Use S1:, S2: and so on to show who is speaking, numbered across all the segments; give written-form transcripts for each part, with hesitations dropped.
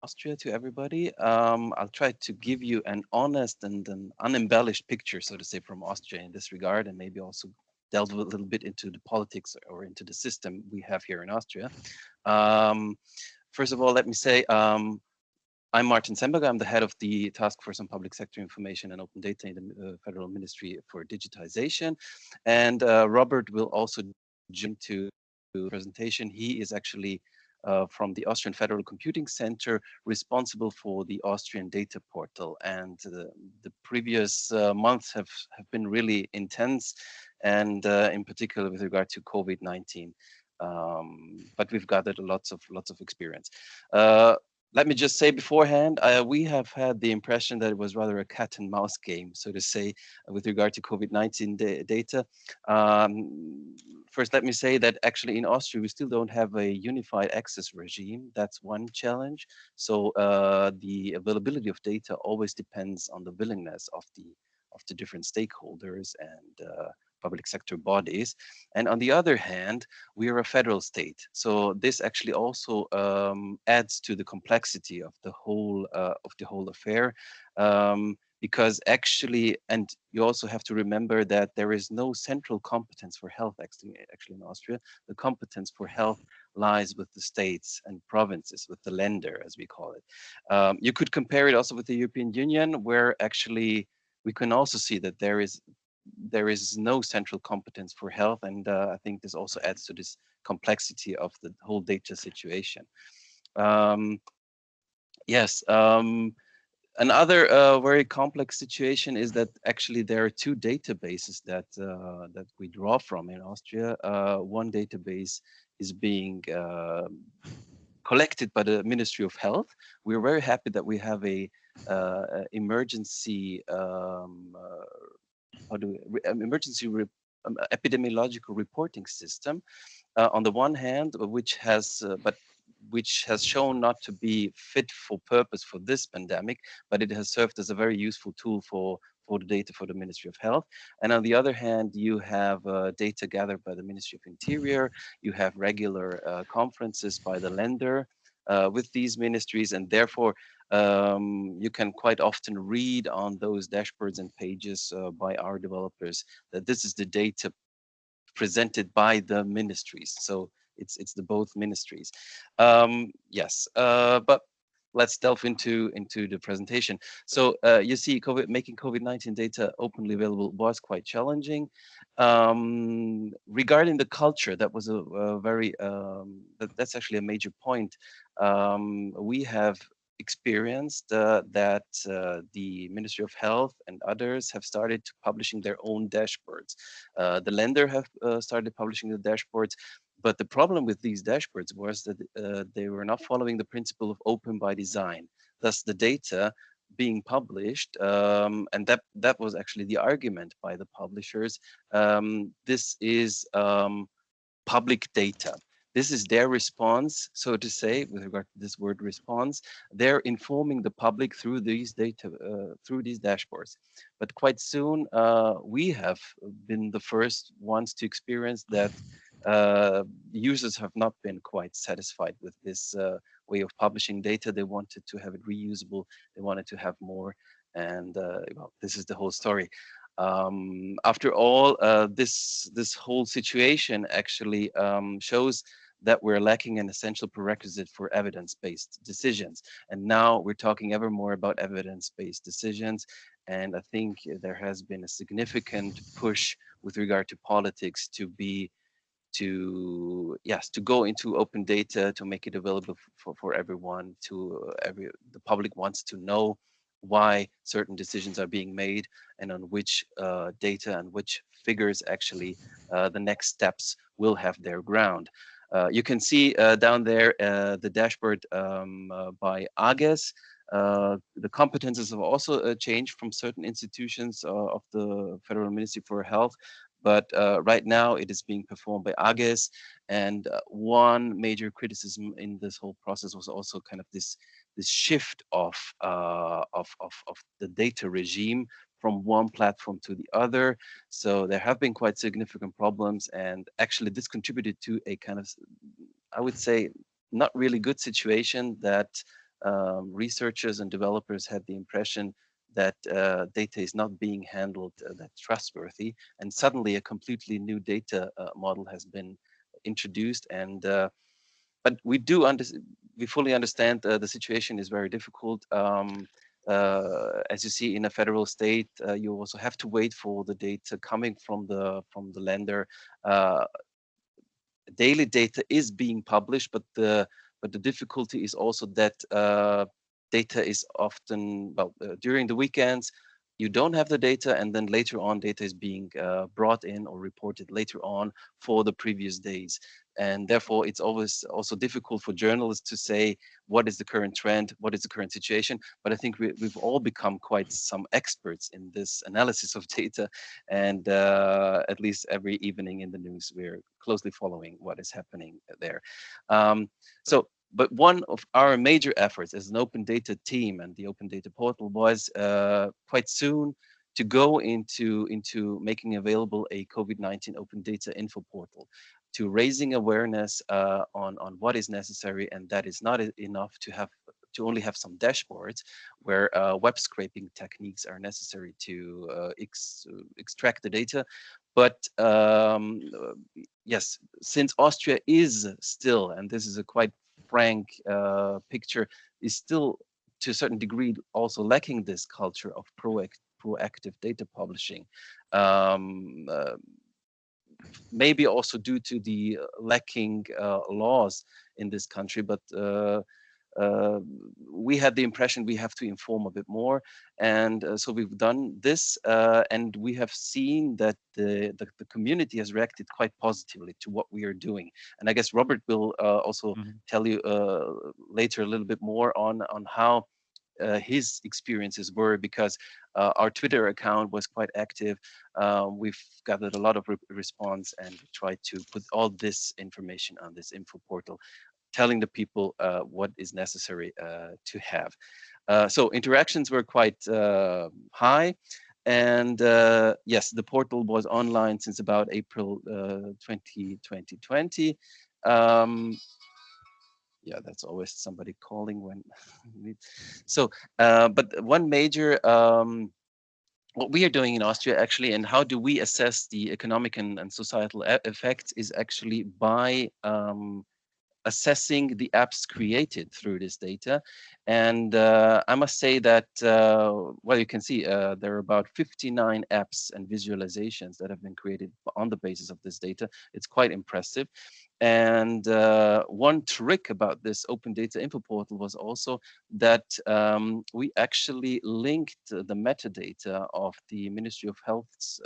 S1: Austria to everybody. I'll try to give you an honest and an unembellished picture, so to say, from Austria in this regard, and maybe also delve a little bit into the politics or into the system we have here in Austria. Um, First of all, let me say I'm Martin Semberger. I'm the head of the Task Force on Public Sector Information and Open Data in the Federal Ministry for Digitization. And Robert will also join to the presentation. He is actually from the Austrian Federal Computing Center, responsible for the Austrian data portal. And the previous months have been really intense, and in particular with regard to COVID-19. But we've gathered lots of experience. Let me just say beforehand, we have had the impression that it was rather a cat and mouse game, so to say, with regard to COVID-19 data. First, let me say that actually in Austria, we still don't have a unified access regime. That's one challenge. So the availability of data always depends on the willingness of the different stakeholders and public sector bodies. And on the other hand, we are a federal state. So this actually also adds to the complexity of the whole affair. Because actually, and you also have to remember that there is no central competence for health actually in Austria. The competence for health lies with the states and provinces, with the Länder, as we call it. You could compare it also with the European Union, where actually we can also see that there is no central competence for health, and I think this also adds to this complexity of the whole data situation. Yes, another very complex situation is that actually there are two databases that we draw from in Austria. One database is being collected by the Ministry of Health. We're very happy that we have a emergency epidemiological reporting system on the one hand, which has shown not to be fit for purpose for this pandemic, but it has served as a very useful tool for the data for the Ministry of Health. And on the other hand, you have data gathered by the Ministry of Interior. You have regular conferences by the Länder with these ministries, and therefore you can quite often read on those dashboards and pages by our developers that this is the data presented by the ministries. So it's the both ministries. Yes, but let's delve into the presentation. So you see, making COVID-19 data openly available was quite challenging. Regarding the culture, that was a very that's actually a major point. We have experienced that the Ministry of Health and others have started publishing their own dashboards. The Länder have started publishing the dashboards, but the problem with these dashboards was that they were not following the principle of open by design. Thus, the data being published, and that was actually the argument by the publishers. This is public data. This is their response, so to say, with regard to this word response. They're informing the public through these data, through these dashboards. But quite soon, we have been the first ones to experience that users have not been quite satisfied with this way of publishing data. They wanted to have it reusable. They wanted to have more. And well, this is the whole story. After all, this whole situation actually shows that we're lacking an essential prerequisite for evidence-based decisions. And now we're talking ever more about evidence-based decisions. And I think there has been a significant push with regard to politics to go into open data, to make it available for everyone, the public wants to know why certain decisions are being made and on which data and which figures actually the next steps will have their ground. You can see down there the dashboard by AGES. The competences have also changed from certain institutions of the Federal Ministry for Health, but right now it is being performed by AGES. And one major criticism in this whole process was also kind of this shift of the data regime from one platform to the other. So there have been quite significant problems, and actually this contributed to a kind of, I would say, not really good situation that researchers and developers had the impression that data is not being handled that trustworthy, and suddenly a completely new data model has been introduced. And but we fully understand the situation is very difficult. As you see in a federal state, you also have to wait for the data coming from the lender. Uh, Daily data is being published, but the difficulty is also that data is often, well, during the weekends you don't have the data, and then later on data is being brought in or reported later on for the previous days. And therefore it's always also difficult for journalists to say what is the current trend, what is the current situation. But I think we've all become quite some experts in this analysis of data, and at least every evening in the news we're closely following what is happening there. But one of our major efforts as an open data team and the open data portal was quite soon to go into making available a COVID-19 open data info portal, to raising awareness on what is necessary, and that is not enough to only have some dashboards where web scraping techniques are necessary to extract the data. But yes, since Austria is still, and this is a quite frank picture, is still to a certain degree also lacking this culture of proactive data publishing. Maybe also due to the lacking laws in this country, but we had the impression we have to inform a bit more, and so we've done this, and we have seen that the community has reacted quite positively to what we are doing. And I guess Robert will also tell you later a little bit more on how his experiences were, because our Twitter account was quite active. We've gathered a lot of response, and tried to put all this information on this info portal, telling the people what is necessary to have. So interactions were quite high. And yes, the portal was online since about April 2020. Yeah, that's always somebody calling when. So, but one major what we are doing in Austria actually, and how do we assess the economic and societal effects, is actually by assessing the apps created through this data. And I must say that, well, you can see there are about 59 apps and visualizations that have been created on the basis of this data. It's quite impressive. And one trick about this open data info portal was also that we actually linked the metadata of the Ministry of Health's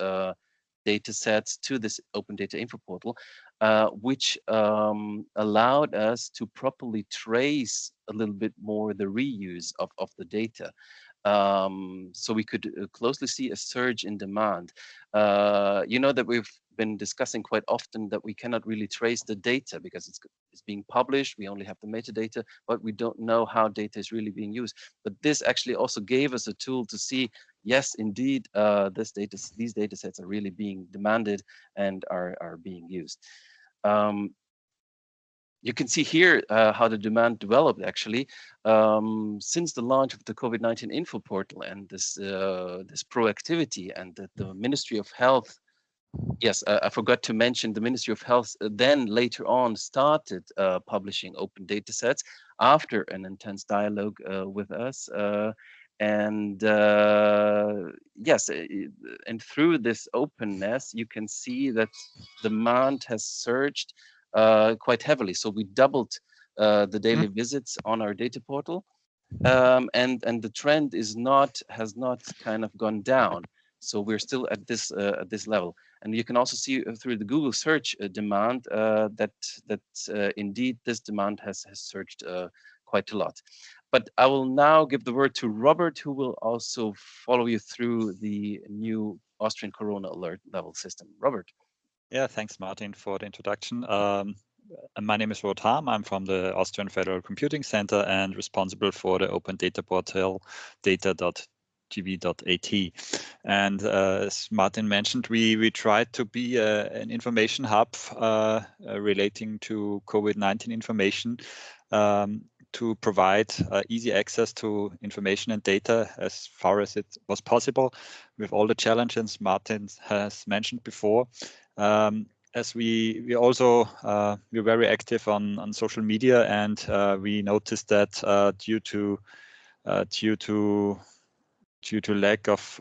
S1: data sets to this open data info portal, which allowed us to properly trace a little bit more the reuse of the data. So we could closely see a surge in demand. You know that we've been discussing quite often that we cannot really trace the data because it's being published. We only have the metadata, but we don't know how data is really being used. But this actually also gave us a tool to see, yes, indeed, these data sets are really being demanded and are being used. You can see here how the demand developed actually since the launch of the COVID-19 info portal, and this proactivity, and that the Ministry of Health. Yes, I forgot to mention the Ministry of Health then later on started publishing open data sets after an intense dialogue with us. And yes, and through this openness, you can see that demand has surged quite heavily. So we doubled the daily visits on our data portal, and the trend has not kind of gone down. So we're still at this level. And you can also see through the Google search demand that indeed this demand has surged quite a lot. But I will now give the word to Robert, who will also follow you through the new Austrian Corona Alert level system. Robert.
S2: Yeah, thanks, Martin, for the introduction. My name is Robert Harm. I'm from the Austrian Federal Computing Center and responsible for the open data portal data.gv.at. And as Martin mentioned, we tried to be an information hub relating to COVID-19 information. to provide easy access to information and data as far as it was possible, with all the challenges Martin has mentioned before. As we also we're very active on social media, and we noticed that due to lack of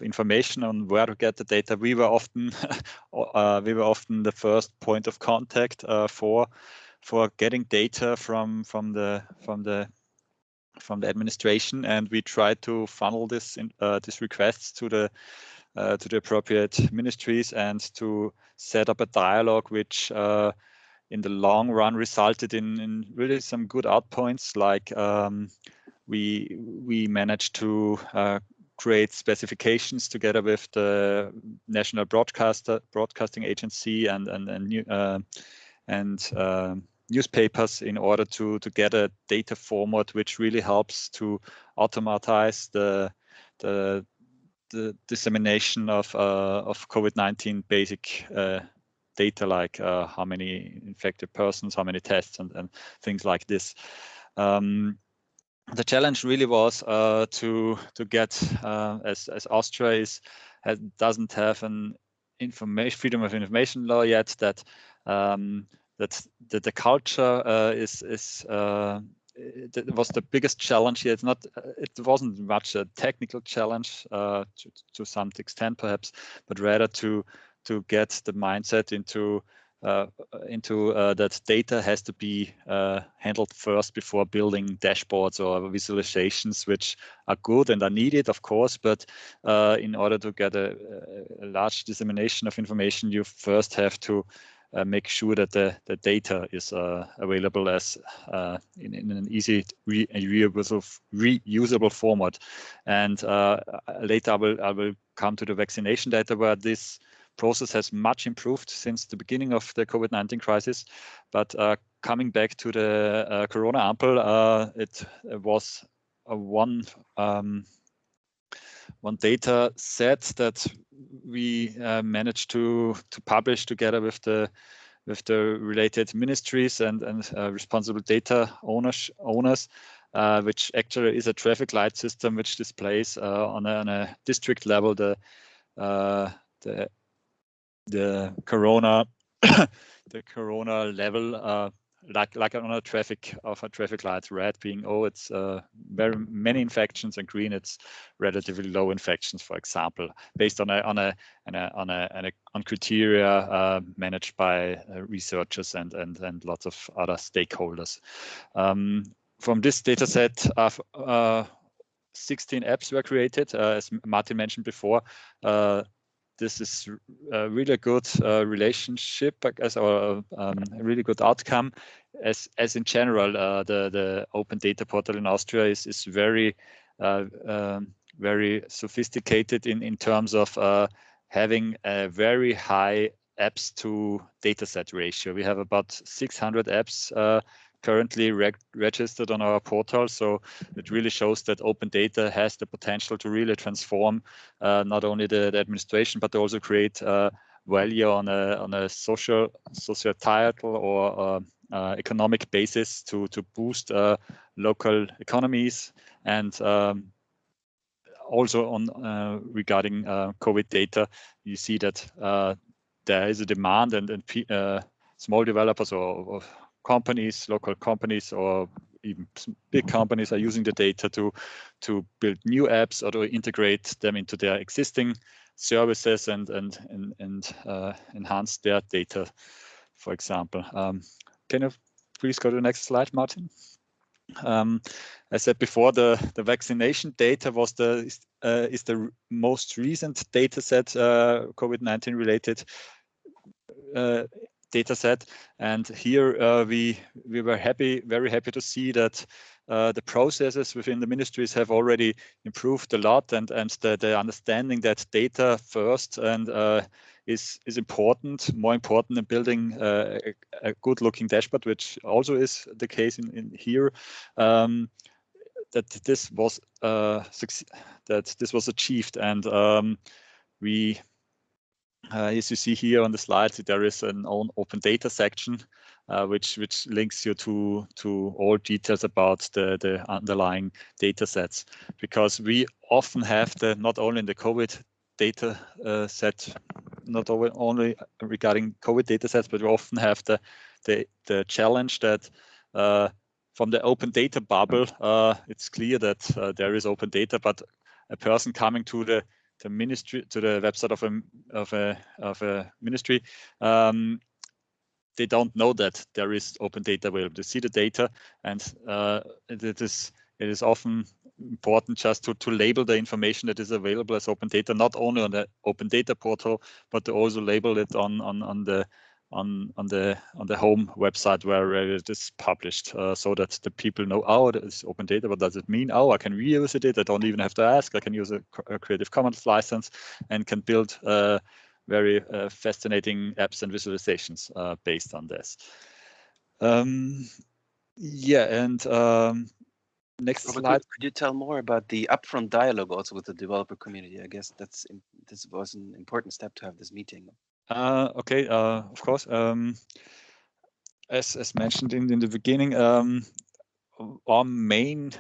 S2: information on where to get the data, we were often the first point of contact for getting data from the administration, and we tried to funnel these requests to the appropriate ministries and to set up a dialogue which in the long run resulted in really some good outpoints, like we managed to create specifications together with the National Broadcasting Agency and newspapers in order to get a data format which really helps to automatize the dissemination of COVID-19 basic data, like how many infected persons, how many tests, and things like this. The challenge really was to get, as Austria doesn't have an freedom of information law yet, that the culture that was the biggest challenge here. It wasn't much a technical challenge to some extent perhaps, but rather to get the mindset into that data has to be handled first before building dashboards or visualizations, which are good and are needed, of course, but in order to get a large dissemination of information, you first have to make sure that the data is available as in an easy reusable format. And later I will come to the vaccination data, where this process has much improved since the beginning of the COVID-19 crisis. But coming back to the Corona Ampel, it was one data set that we managed to publish together with the related ministries and responsible data owners, which actually is a traffic light system which displays on a district level the corona the corona level, like on a traffic light, red being it's very many infections, and green it's relatively low infections, for example, based on criteria managed by researchers and lots of other stakeholders. From this data set, 16 apps were created, as Martin mentioned before. This is a really good relationship, or a really good outcome, as in general the open data portal in Austria is very very sophisticated in terms of having a very high apps to dataset ratio. We have about 600 apps currently registered on our portal, so it really shows that open data has the potential to really transform not only the administration, but also create value on a societal or economic basis to boost local economies, and also on regarding COVID data. You see that there is a demand, and small developers or companies, local companies, or even big companies are using the data to build new apps or to integrate them into their existing services and enhance their data, for example. Can you please go to the next slide, Martin? I said before, the vaccination data is the most recent data set, COVID-19 related data set, and here we were very happy to see that the processes within the ministries have already improved a lot, and the understanding that data first and is important, more important than building a good looking dashboard, which also is the case in here. That this was achieved, and we as you see here on the slides, there is an own open data section, which links you to all details about the underlying data sets, because we often have not only in the COVID data set, not only regarding COVID data sets, but we often have the challenge that from the open data bubble, it's clear that there is open data, but a person coming to the ministry, to the website of a ministry, they don't know that there is open data available. They see the data, and it is often important just to label the information that is available as open data, not only on the open data portal, but to also label it on the home website where it is published, so that the people know, oh, it's open data. What does it mean? Oh, I can reuse it. I don't even have to ask. I can use a Creative Commons license and can build very fascinating apps and visualizations based on this. Yeah, and next
S1: Robert,
S2: slide.
S1: could you tell more about the upfront dialogue also with the developer community? I guess this was an important step to have this meeting.
S2: Okay, of course. As mentioned in the beginning, our main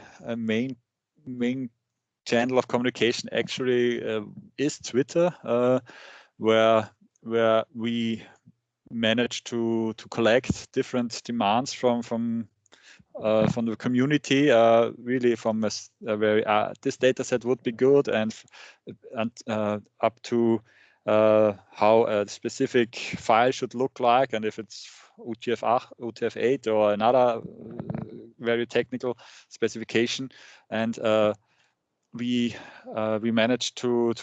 S2: channel of communication actually is Twitter, where we manage to collect different demands from the community, really from a very this data set would be good, and up to how a specific file should look like, and if it's UTF-8 or another very technical specification. And we managed to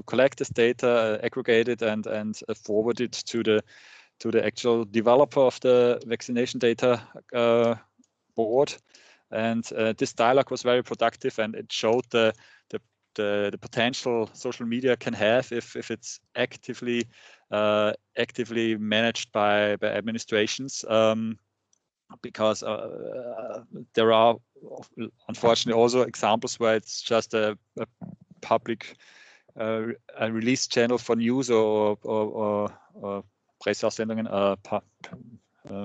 S2: collect this data, aggregate it, and forward it to the actual developer of the vaccination data board. And this dialogue was very productive, and it showed the potential social media can have if it's actively managed by administrations, because there are unfortunately also examples where it's just a public a release channel for news or Presseaussendungen,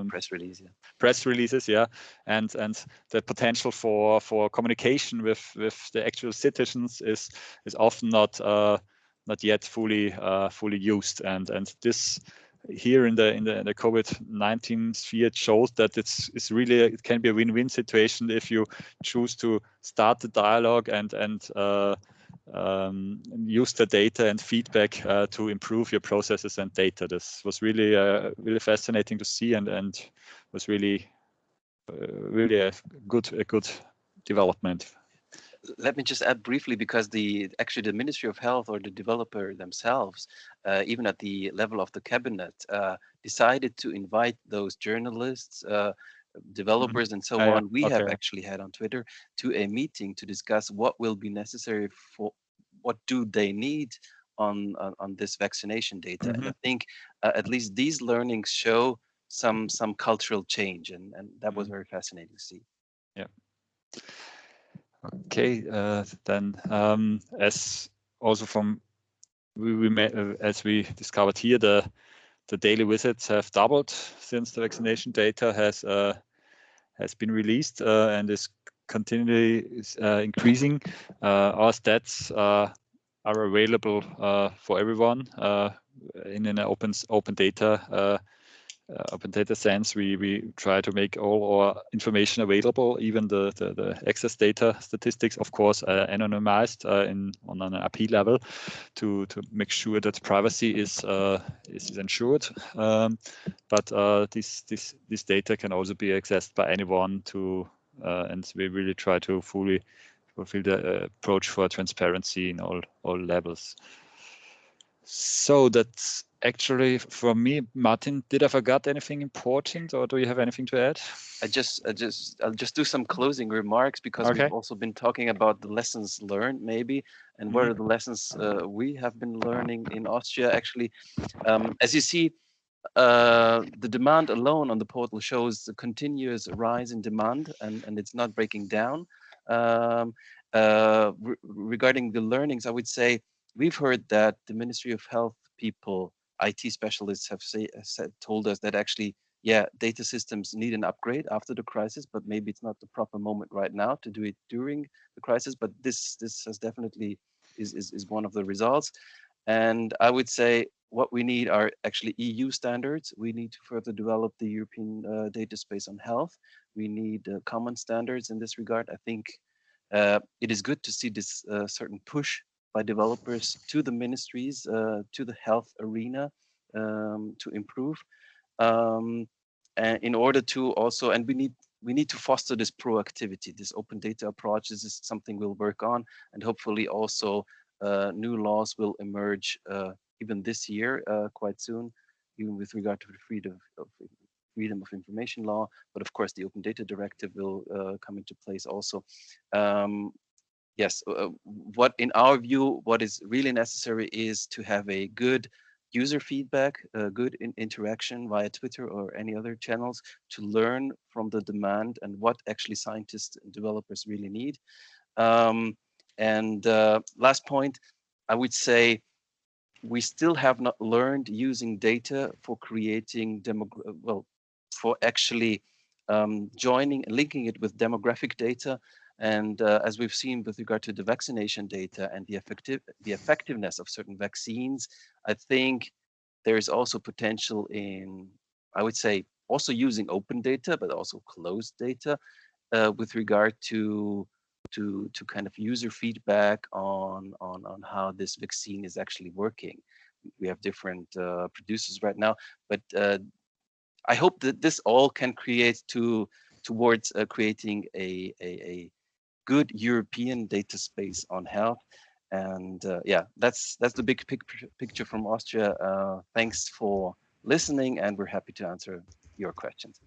S1: Press release, yeah.
S2: Press releases, yeah, and the potential for communication with the actual citizens is often not yet fully used, and this here in the COVID-19 sphere, it shows that it's really, it can be a win-win situation if you choose to start the dialogue and use the data and feedback to improve your processes and data. This was really fascinating to see, and was really a good development.
S1: Let me just add briefly, because actually the Ministry of Health or the developer themselves, even at the level of the cabinet, decided to invite those journalists, developers, and so on. We have actually had on Twitter to a meeting to discuss what will be necessary for what do they need on this vaccination data. And I think at least these learnings show some cultural change, and that was very fascinating to see.
S2: Yeah. Okay, then as also from as we discovered here, the daily visits have doubled since the vaccination data has been released, and is continually increasing. Our stats are available for everyone in an open data sense. We try to make all our information available, even the access data statistics, of course, anonymized on an IP level to make sure that privacy is ensured. But this data can also be accessed by anyone and we really try to fully fulfill the approach for transparency in all levels. So that's actually from me. Martin, did I forget anything important, or do you have anything to add?
S1: I'll just do some closing remarks, because we've also been talking about the lessons learned, maybe, and what are the lessons we have been learning in Austria. Actually, as you see, the demand alone on the portal shows a continuous rise in demand, and it's not breaking down. Regarding the learnings, I would say we've heard that the Ministry of Health people IT specialists have told us that actually, yeah, data systems need an upgrade after the crisis, but maybe it's not the proper moment right now to do it during the crisis. But this has definitely is one of the results. And I would say what we need are actually EU standards. We need to further develop the European data space on health. We need common standards in this regard. I think it is good to see this certain push by developers to the ministries, to the health arena, to improve. Um, and in order to also, and we need to foster this proactivity, this open data approach. This is something we'll work on, and hopefully also new laws will emerge even this year, quite soon, even with regard to the freedom of information law. But of course, the Open Data Directive will come into place also. Um, yes, what in our view, what is really necessary is to have a good user feedback, good interaction via Twitter or any other channels to learn from the demand and what actually scientists and developers really need. And last point, I would say we still have not learned using data for creating for actually joining and linking it with demographic data. And as we've seen with regard to the vaccination data and the effectiveness of certain vaccines, I think there is also potential in, I would say, also using open data, but also closed data with regard to kind of user feedback on how this vaccine is actually working. We have different producers right now, but I hope that this all can create towards creating a good European data space on health. And yeah, that's the big picture from Austria. Thanks for listening, and we're happy to answer your questions.